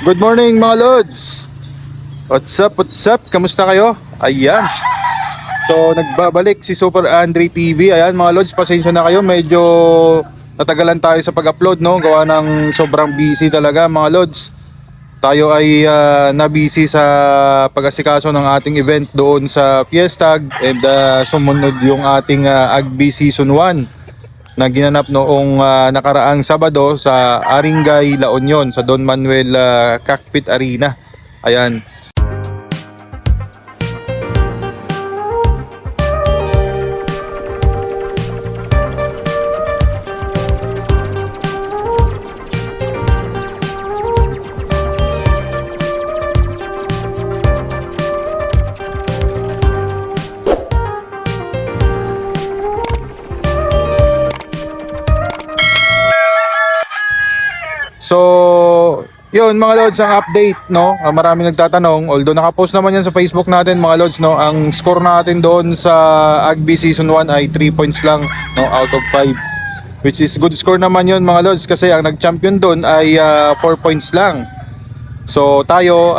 Good morning mga Lods. What's up, what's up? Kamusta kayo? Ayan. So nagbabalik si Super Andre TV. Ayan mga Lods, pasensya na kayo. Medyo natagalan tayo sa pag-upload, no? Gawa ng sobrang busy talaga mga Lods. Tayo ay na-busy sa pag-asikaso ng ating event doon sa Fiestag. And sumunod yung ating Agbi Season 1 na ginanap noong nakaraang Sabado sa Aringay, La Union, sa Don Manuel Cockpit Arena. Ayan. So, yun mga Lods, ang update, no? Maraming nagtatanong, although nakapost naman yan sa Facebook natin mga Lods, no? Ang score natin doon sa Agbi Season 1 ay 3 points lang, no? Out of 5. Which is good score naman yun mga Lods, kasi ang nag-champion doon ay 4 points lang. So tayo,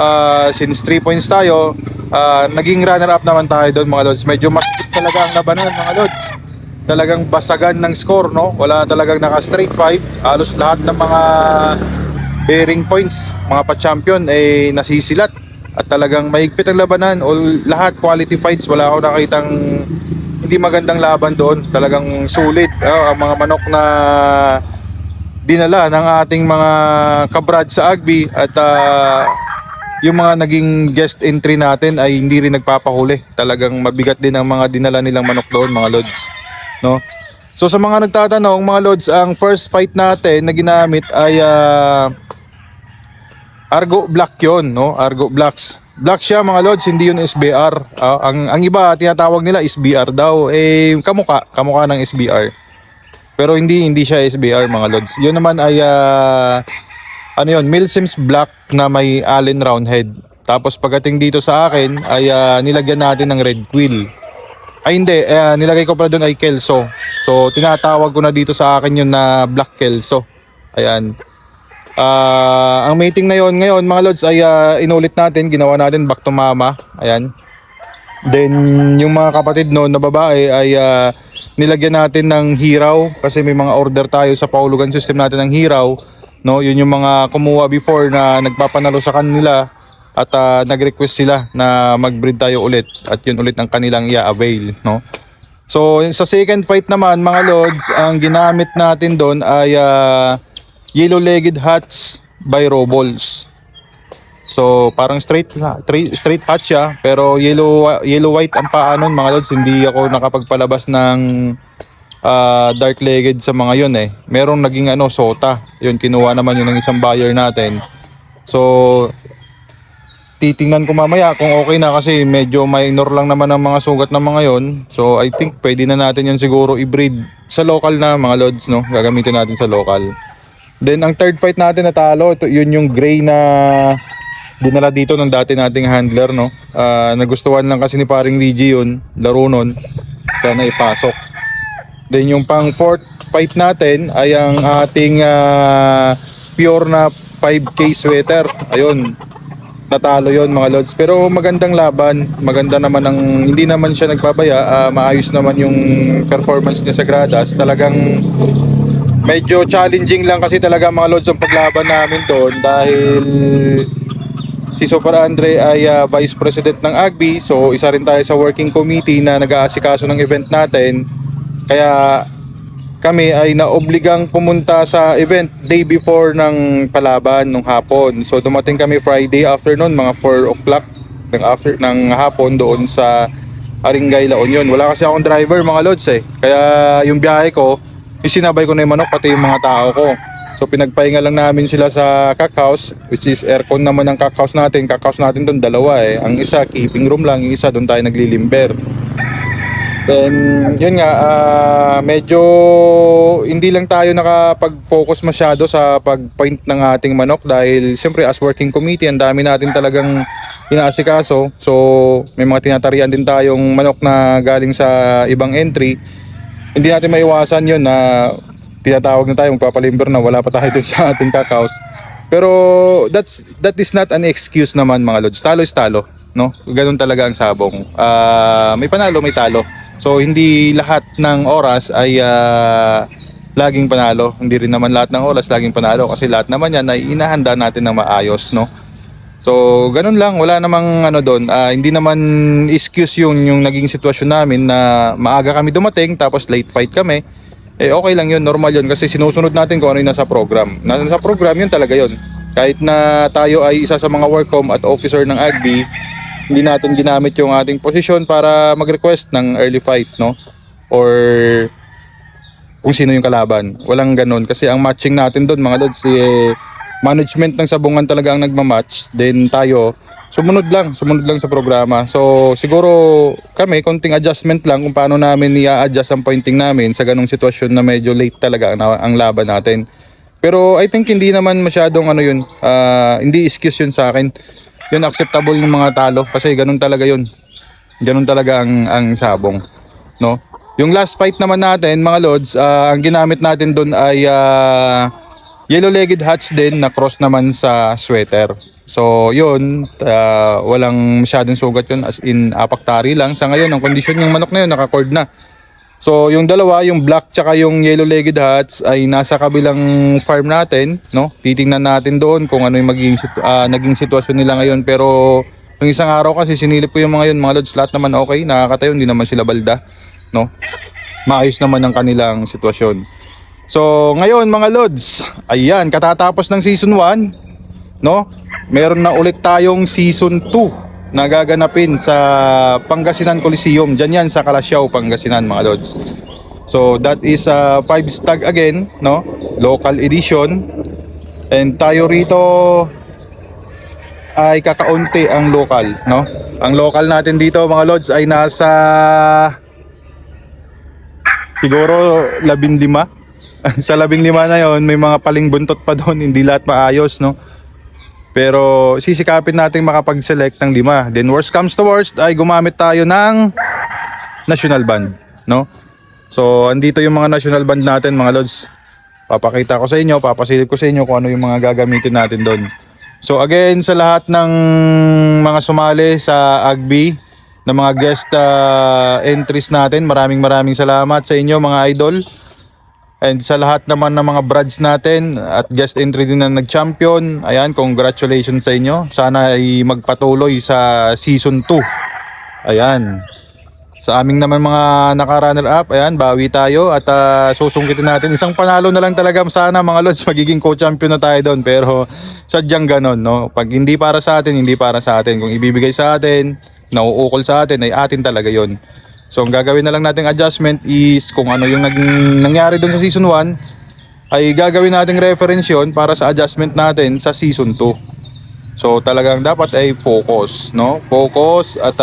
since 3 points tayo, naging runner-up naman tayo doon mga Lods. Medyo mas talaga ang labanan mga Lods. Talagang basagan ng score, no? Wala talagang naka straight 5. Halos lahat ng mga bearing points, mga pa-champion ay nasisilat. At talagang mahigpit ang labanan. Lahat quality fights. Wala ako nakitang hindi magandang laban doon. Talagang sulit. Ang mga manok na dinala ng ating mga kabrad sa Agbi. At yung mga naging guest entry natin ay hindi rin nagpapahuli. Talagang mabigat din ang mga dinala nilang manok doon mga Lods, no? So sa mga nagtatanong mga Lods, ang first fight natin na ginamit ay Argo Black yon, no? Argo Blacks. Black siya mga Lods, hindi yun SBR. Ang iba tinatawag nila SBR daw. Kamukha ng SBR. Pero hindi siya SBR mga Lods. Yun naman ay Milsims Black na may Allen Roundhead. Tapos pagdating dito sa akin ay nilagyan natin ng Red Quill. Ay hindi, nilagay ko pala doon ay Kelso. So tinatawag ko na dito sa akin yun na Black Kelso. Ayan. Ang mating na yon ngayon mga Lods ay inulit natin, ginawa natin back to mama. Ayan. Then yung mga kapatid noon na babae ay nilagyan natin ng hiraw kasi may mga order tayo sa paulugan system natin ng hiraw, no? Yun yung mga kumuha before na nagpapanalo sa kanila. At nag-request sila na mag-breed tayo ulit. At yun ulit ang kanilang i-avail, no? So sa second fight naman mga Lods, ang ginamit natin doon ay Yellow-legged Hats by Robles. So parang straight hatch siya, pero yellow-white ang paa nun mga Lods. Hindi ako nakapagpalabas ng dark-legged sa mga yun eh. Merong naging sota. Yun, kinuha naman yun ng isang buyer natin. So titingnan ko mamaya kung okay na kasi medyo minor lang naman ang mga sugat ng mga yon. So I think pwede na natin yan siguro i-breed sa local na mga Lods, no? Gagamitin natin sa local. Then ang third fight natin natalo, yun yung gray na dinala dito ng dati nating handler, no? Nagustuhan lang kasi ni paring Luigi yun, laro nun, kaya naipasok. Then yung pang fourth fight natin ay ang ating pure na 5K sweater. Ayun, natalo yon mga Lods, pero magandang laban, maganda naman hindi naman siya nagpabaya, maayos naman yung performance niya sa gradas. Talagang medyo challenging lang kasi talaga mga Lods ang paglaban namin doon dahil si Super Andre ay Vice President ng Agbi, so isa rin tayo sa working committee na nag-aasikaso ng event natin, kaya kami ay naobligang pumunta sa event day before ng palaban nung hapon. So dumating kami Friday afternoon, mga 4 o'clock ng hapon doon sa Aringay, La Union. Wala kasi akong driver mga Lods eh. Kaya yung biyahe ko, isinabay ko na yung manok pati yung mga tao ko. So pinagpahinga lang namin sila sa cock house, which is aircon naman ng cock house natin. Cock house natin doon dalawa eh. Ang isa keeping room lang, yung isa doon tayo naglilimber. Then yun nga, medyo hindi lang tayo nakapag-focus masyado sa pag-point ng ating manok dahil siyempre as working committee ang dami natin talagang inaasikaso. So may mga tinatarian din tayong manok na galing sa ibang entry. Hindi natin maiwasan yun na tinatawag na tayo, magpapalimber na wala pa tayo dun sa ating cock house. Pero that is not an excuse naman mga lods. Talo is talo, no? Ganun talaga ang sabong. May panalo, may talo. So hindi lahat ng oras ay laging panalo. Hindi rin naman lahat ng oras laging panalo kasi lahat naman yan ay inahanda natin ng maayos, no? So ganun lang, wala namang ano doon. Hindi naman excuse yung naging sitwasyon namin na maaga kami dumating tapos late fight kami. Okay lang yun, normal yun kasi sinusunod natin kung ano yung nasa program. Nasa program yun talaga yun. Kahit na tayo ay isa sa mga workcom at officer ng AGB, hindi natin ginamit yung ating posisyon para mag-request ng early fight, no? Or kung sino yung kalaban. Walang ganun kasi ang matching natin doon mga lods, management ng sabungan talaga ang nagmamatch. Then tayo, sumunod lang sa programa. So siguro kami konting adjustment lang kung paano namin i-adjust ang pointing namin sa ganung sitwasyon na medyo late talaga ang laban natin. Pero I think hindi naman masyadong ano yun, hindi excuse yun sa akin. Yun acceptable yung mga talo kasi ganun talaga yun. Ganun talaga ang sabong, no? Yung last fight naman natin mga lods, ang ginamit natin doon ay yellow-legged hats din na cross naman sa sweater. So yun, walang masyadong sugat yun, as in apaktari lang. Sa ngayon, ang kondisyon yung manok na yun, naka-cord na. So yung dalawa, yung black tsaka yung yellow-legged hats ay nasa kabilang farm natin, no? Titingnan natin doon kung ano yung naging sitwasyon nila ngayon. Pero yung isang araw kasi sinilip ko yung mga yun, mga lods, lahat naman okay, nakakatayo, hindi naman sila balda, no? Maayos naman ang kanilang sitwasyon. So ngayon mga lods, ayan, katatapos ng season 1, no? Meron na ulit tayong season 2 na gaganapin sa Pangasinan Coliseum. Diyan yan sa Calasiao, Pangasinan mga lods. So that is 5 stag again, no? Local edition. And tayo rito ay kakaunti ang local, no? Ang local natin dito mga lods ay nasa siguro 15. Sa 15 na yon may mga paling buntot pa doon, hindi lahat maayos, no? Pero sisikapin natin makapag-select ng 5. Then worst comes to worst ay gumamit tayo ng national band, no? So andito yung mga national band natin mga lods. Papakita ko sa inyo, papasilip ko sa inyo kung ano yung mga gagamitin natin doon. So again, sa lahat ng mga sumali sa AGB na mga guest entries natin, maraming salamat sa inyo mga idol. And sa lahat naman ng mga brads natin at guest entry din na nag-champion, ayan, congratulations sa inyo. Sana ay magpatuloy sa season 2. Ayan. Sa aming naman mga naka-runner up, ayan, bawi tayo at susungkitin natin. Isang panalo na lang talaga sana mga lods, magiging co-champion na tayo doon. Pero sadyang ganon, no? Pag hindi para sa atin, hindi para sa atin. Kung ibibigay sa atin, nauukol sa atin, ay atin talaga yon. So ang gagawin na lang nating adjustment is kung ano yung nangyari doon sa season 1 ay gagawin nating reference yun para sa adjustment natin sa season 2. So talagang dapat ay focus, no? Focus at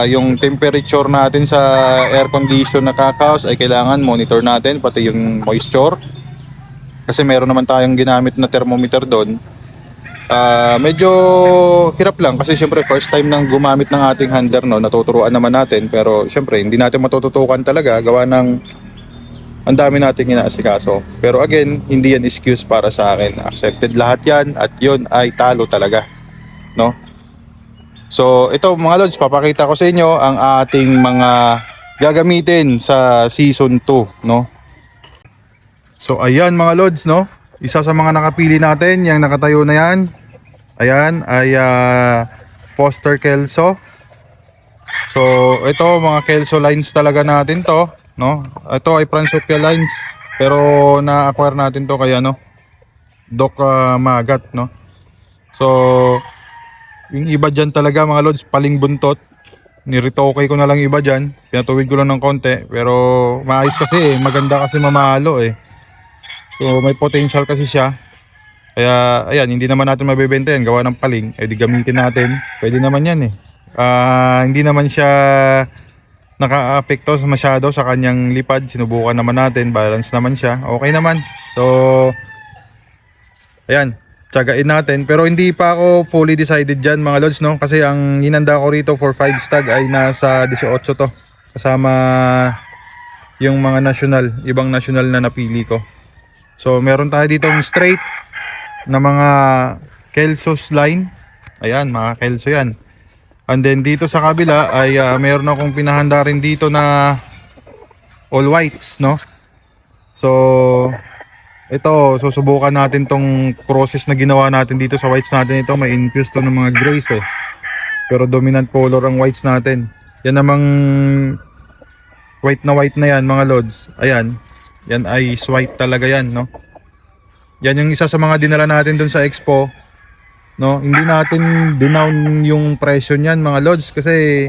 yung temperature natin sa air condition na kakaos ay kailangan monitor natin, pati yung moisture. Kasi meron naman tayong ginamit na thermometer doon. Medyo hirap lang kasi syempre first time nang gumamit ng ating hander, no, natuturuan naman natin pero syempre hindi natin matututukan talaga gawa ng ang dami nating inaasikaso. Pero again, hindi yan excuse para sa akin, accepted lahat yan at yun ay talo talaga, no? So ito mga lods, papakita ko sa inyo ang ating mga gagamitin sa season 2, no? So ayan mga lods, no? Isa sa mga nakapili natin, yung nakatayo na yan, ayan, ay Foster Kelso. So ito mga Kelso lines talaga natin to, no? Ito ay Fransopia lines, pero na-acquire natin to kaya no, Doc Magat, no? So yung iba dyan talaga mga lods, paling buntot. Niritoke ko na lang iba dyan, pinatuwid ko lang ng konti, pero maayos kasi maganda kasi mamalo So may potential kasi siya. Kaya ayan, hindi naman natin mabebenta yan gawa ng paling. Di gamitin natin. Pwede naman yan hindi naman siya naka-apekto masyado sa kanyang lipad. Sinubukan naman natin, balance naman siya. Okay naman. So ayan, tsagain natin. Pero hindi pa ako fully decided dyan mga lods, no? Kasi ang hinanda ko rito for 5 stag ay nasa 18 to. Kasama yung mga national, ibang national na napili ko. So meron tayo dito ng straight, na mga Kelso's line. Ayan, mga Kelso yan. And then dito sa kabila ay meron akong pinahanda rin dito na all whites, no? So ito, susubukan natin tong process na ginawa natin dito sa whites natin. Ito may infused to ng mga grays eh. Pero dominant color ang whites natin. Yan namang white na yan mga lods. Ayan. Yan ay white talaga yan, no? Yan yung isa sa mga dinala natin dun sa expo, no? Hindi natin dinown yung presyo niyan mga lods kasi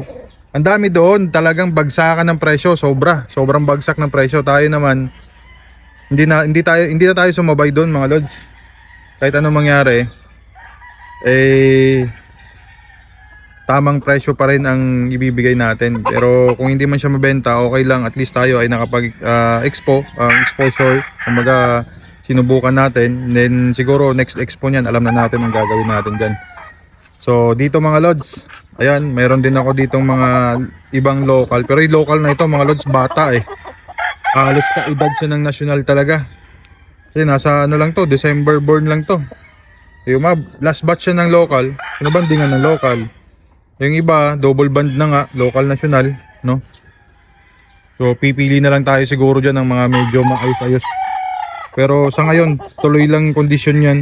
ang dami doon, talagang bagsakan ng presyo, sobrang bagsak ng presyo. Tayo naman hindi na tayo sumabay doon mga lods. Kahit anong mangyari, tamang presyo pa rin ang ibibigay natin. Pero kung hindi man siya mabenta, okay lang, at least tayo ay nakapag exposure. Kumbaga sinubukan natin, and then siguro next expo niyan alam na natin ang gagawin natin diyan. So dito mga lods, ayan, meron din ako ditong mga ibang local, pero yung local na ito mga lods bata eh. Halos kaedad siya ng national talaga. Kasi nasa ano lang to, December born lang to. Yung last batch siya ng local, pinabandingan ng local. Yung iba, double band na nga, local national, no? So pipili na lang tayo siguro dyan ng mga medyo maayos-ayos. Pero sa ngayon, tuloy lang kondisyon yan.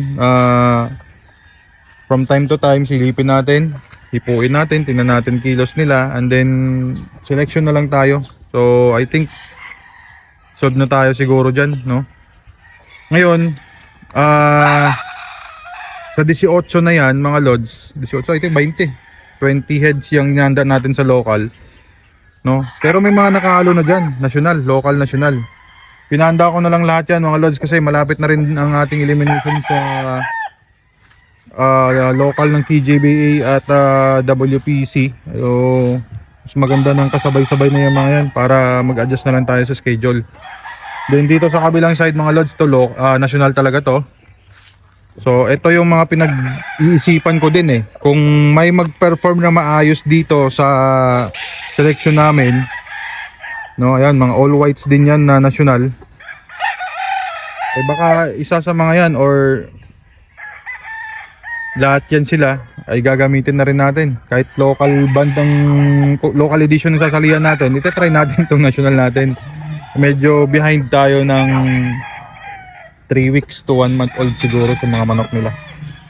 From time to time, silipin natin, hipuin natin, tingnan natin kilos nila, and then selection na lang tayo. So I think sod na tayo siguro dyan, no? Ngayon, sa 18 na yan mga lods, 18 I think 20 heads yung nanda natin sa local, no? Pero may mga nakahalo na dyan, national, local, national. Pinahanda ko na lang lahat yan mga lods kasi malapit na rin ang ating elimination sa local ng TJBA at WPC. So mas maganda ng kasabay-sabay na yung mga yan para mag-adjust na lang tayo sa schedule. Then dito sa kabilang side mga lods, to national talaga to. So ito yung mga pinag-iisipan ko din eh. Kung may mag-perform na maayos dito sa selection namin, no, ayan, mga all whites din yan na national. Eh baka isa sa mga yan or lahat yan sila ay gagamitin na rin natin. Kahit local band ng local edition ng sasalihan natin, itetry natin itong national natin. Medyo behind tayo ng 3 weeks to 1 month old siguro sa mga manok nila.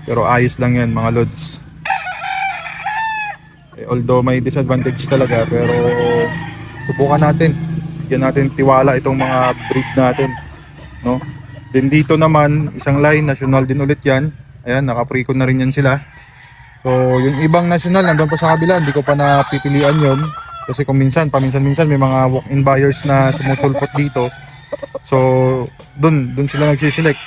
Pero ayos lang yan mga lods. Although may disadvantage talaga, pero subukan natin. Bigyan natin tiwala itong mga breed natin, no? Then dito naman, isang line, national din ulit yan. Ayan, naka-pre-con na rin yan sila. So, yung ibang national, nandun pa sa kabila, hindi ko pa napipilian yun. Kasi kung paminsan-minsan may mga walk-in buyers na sumusulpot dito. So, dun sila nagsiselect.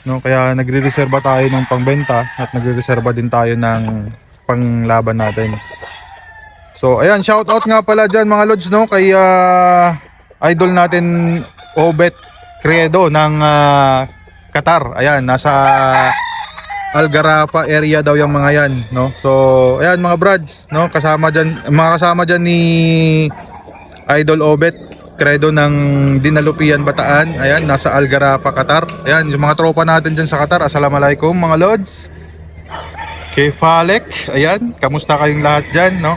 No, kaya nagre-reserva tayo ng pangbenta at nagre-reserva din tayo ng panglaban natin. So, ayan, shout out nga pala dyan mga lods, no, kay idol natin Obet Credo ng Qatar. Ayan, nasa Algarafa area daw yung mga yan, no. So, ayan mga brads, no, kasama diyan ni Idol Obet Credo ng Dinalupian Bataan. Ayan, nasa Algarafa, Qatar. Ayan, yung mga tropa natin diyan sa Qatar. Assalamualaikum mga lods. Kefalek, ayan, kamusta kayong lahat diyan, no?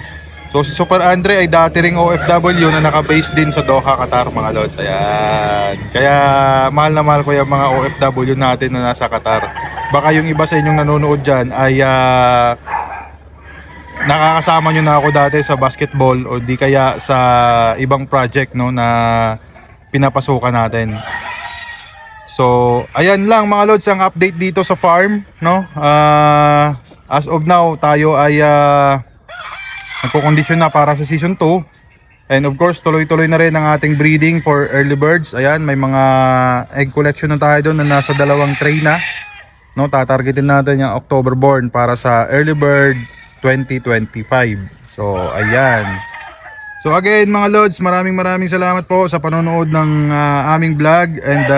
So si Super Andre ay dati ring OFW na naka-base din sa Doha, Qatar mga lods. Ayan. Kaya mahal na mahal ko yung mga OFW natin na nasa Qatar. Baka yung iba sa inyong nanonood dyan ay nakakasama nyo na ako dati sa basketball o di kaya sa ibang project, no, na pinapasukan natin. So ayan lang mga lods ang update dito sa farm, no. As of now tayo ay nagko-condition na para sa season 2. And of course, tuloy-tuloy na rin ang ating breeding for early birds. Ayan, may mga egg collection na tayo doon na nasa 2 tray na. No, tatargetin natin yung October born para sa early bird 2025. So, ayan. So again mga lods, maraming salamat po sa panonood ng aming vlog. And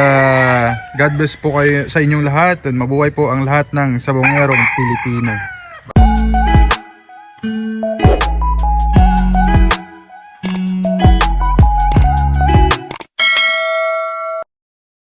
God bless po kayo sa inyong lahat. And mabuhay po ang lahat ng sabongerong Pilipino.